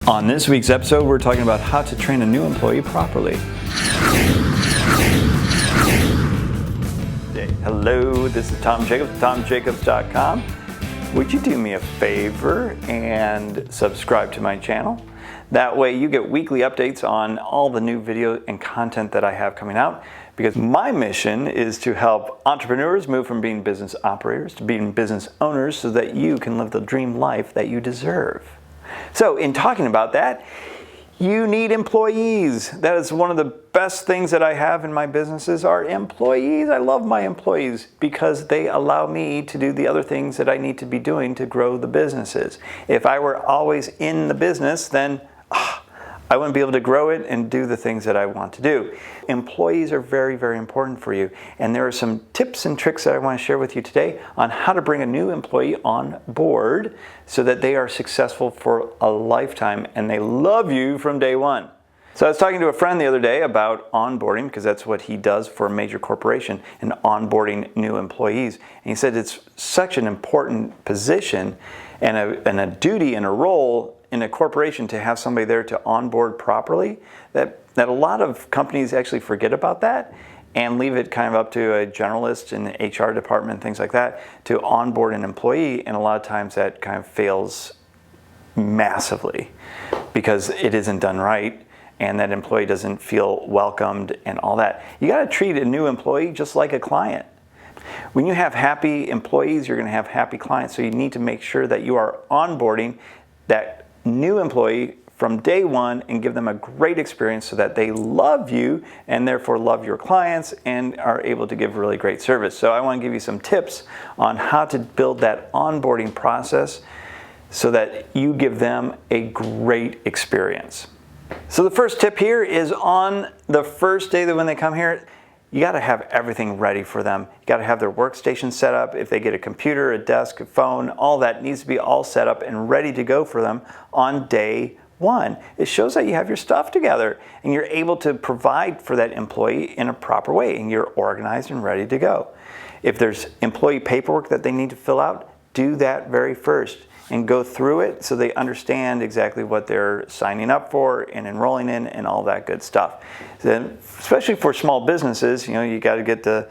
On this week's episode, we're talking about how to train a new employee properly. Hello, this is Tom Jacobs, TomJacobs.com. Would you do me a favor and subscribe to my channel? That way you get weekly updates on all the new video and content that I have coming out, because my mission is to help entrepreneurs move from being business operators to being business owners so that you can live the dream life that you deserve. So in talking about that, you need employees. That is one of the best things that I have in my businesses are employees. I love my employees because they allow me to do the other things that I need to be doing to grow the businesses. If I were always in the business, then I wouldn't be able to grow it and do the things that I want to do. Employees are very, very important for you. And there are some tips and tricks that I want to share with you today on how to bring a new employee on board so that they are successful for a lifetime and they love you from day one. So I was talking to a friend the other day about onboarding, because that's what he does for a major corporation, and onboarding new employees. And he said it's such an important position and a duty and a role in a corporation to have somebody there to onboard properly, that a lot of companies actually forget about that and leave it kind of up to a generalist in the HR department, things like that, to onboard an employee. And a lot of times that kind of fails massively because it isn't done right and that employee doesn't feel welcomed and all that. You got to treat a new employee just like a client. When you have happy employees, you're going to have happy clients. So you need to make sure that you are onboarding that new employee from day one and give them a great experience so that they love you and therefore love your clients and are able to give really great service. So I want to give you some tips on how to build that onboarding process so that you give them a great experience. So the first tip here is on the first day that when they come here, you got to have everything ready for them. You got to have their workstation set up. If they get a computer, a desk, a phone, all that needs to be all set up and ready to go for them on day one. It shows that you have your stuff together and you're able to provide for that employee in a proper way and you're organized and ready to go. If there's employee paperwork that they need to fill out, do that very first and go through it so they understand exactly what they're signing up for and enrolling in and all that good stuff. Then, especially for small businesses, you got to get the,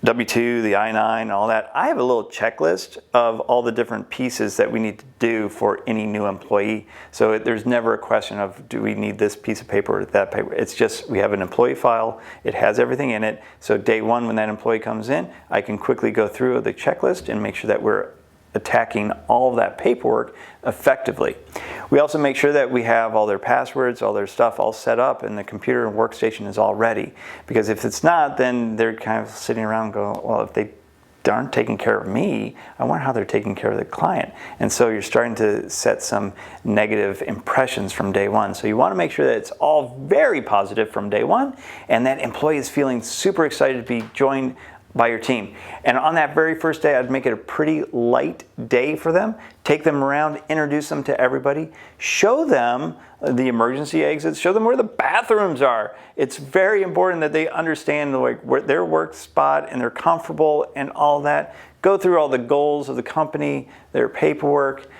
W-2, the I-9, and all that. I have a little checklist of all the different pieces that we need to do for any new employee. So there's never a question of, do we need this piece of paper or that paper? It's just, we have an employee file. It has everything in it. So day one, when that employee comes in, I can quickly go through the checklist and make sure that we're attacking all of that paperwork effectively. We also make sure that we have all their passwords, all their stuff all set up and the computer and workstation is all ready. Because if it's not, then they're kind of sitting around going, well, if they aren't taking care of me, I wonder how they're taking care of the client. And so you're starting to set some negative impressions from day one. So you want to make sure that it's all very positive from day one and that employee is feeling super excited to be joined by your team. And on that very first day, I'd make it a pretty light day for them. Take them around, introduce them to everybody, show them the emergency exits, show them where the bathrooms are. It's very important that they understand where their work spot and they're comfortable and all that. Go through all the goals of the company, their paperwork,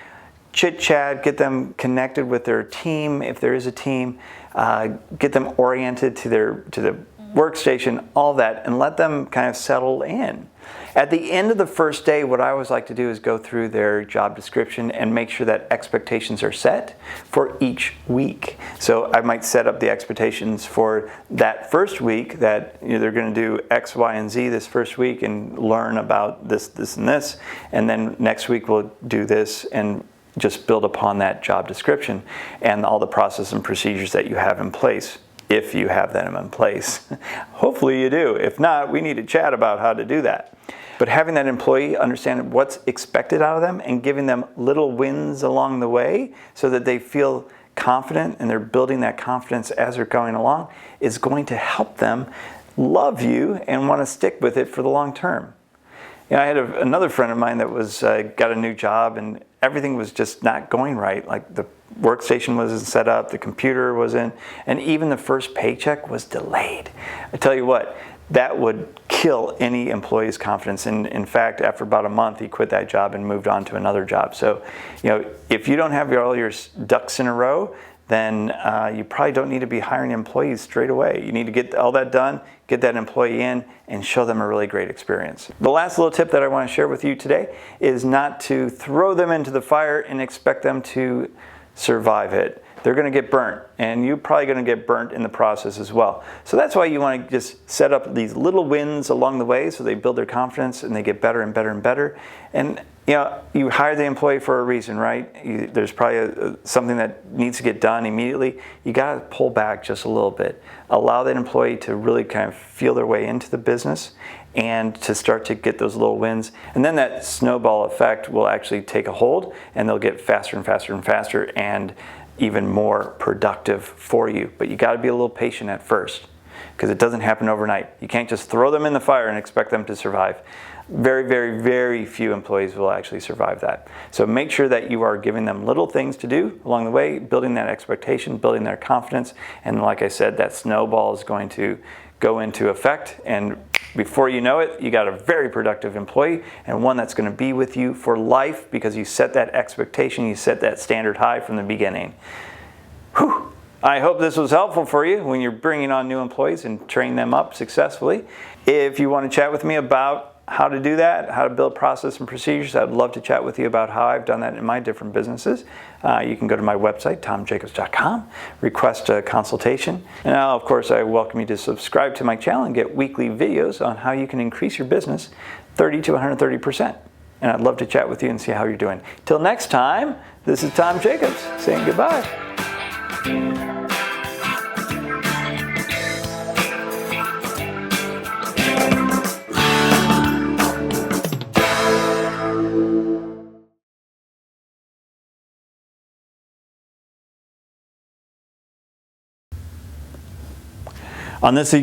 chit chat, get them connected with their team if there is a team, get them oriented to the workstation, all that, and let them kind of settle in. At the end of the first day, what I always like to do is go through their job description and make sure that expectations are set for each week. So I might set up the expectations for that first week that they're going to do X, Y, and Z this first week and learn about this, this, and this. And then next week we'll do this and just build upon that job description and all the process and procedures that you have in place. If you have them in place. Hopefully you do. If not, we need to chat about how to do that. But having that employee understand what's expected out of them and giving them little wins along the way so that they feel confident and they're building that confidence as they're going along is going to help them love you and want to stick with it for the long term. I had another friend of mine that was got a new job and everything was just not going right. Like the workstation wasn't set up, the computer wasn't, and even the first paycheck was delayed. I tell you what, that would kill any employee's confidence. And in fact, after about a month, he quit that job and moved on to another job. So, if you don't have all your ducks in a row, then you probably don't need to be hiring employees straight away. You need to get all that done, get that employee in, and show them a really great experience. The last little tip that I want to share with you today is not to throw them into the fire and expect them to survive it. They're going to get burnt, and you're probably going to get burnt in the process as well. So that's why you want to just set up these little wins along the way so they build their confidence and they get better and better and better. And you hire the employee for a reason, right? There's probably something that needs to get done immediately. You got to pull back just a little bit. Allow that employee to really kind of feel their way into the business and to start to get those little wins. And then that snowball effect will actually take a hold, and they'll get faster and faster and faster and even more productive for you. But you got to be a little patient at first, because it doesn't happen overnight. You can't just throw them in the fire and expect them to survive. Very, very, very few employees will actually survive that. So make sure that you are giving them little things to do along the way, building that expectation, building their confidence. And like I said, that snowball is going to go into effect, and before you know it, you got a very productive employee, and one that's going to be with you for life because you set that expectation, you set that standard high from the beginning. Whew. I hope this was helpful for you when you're bringing on new employees and training them up successfully. If you want to chat with me about how to do that, how to build process and procedures, I'd love to chat with you about how I've done that in my different businesses. You can go to my website, tomjacobs.com, request a consultation. And now, of course, I welcome you to subscribe to my channel and get weekly videos on how you can increase your business 30 to 130%. And I'd love to chat with you and see how you're doing. Till next time, this is Tom Jacobs saying goodbye. On this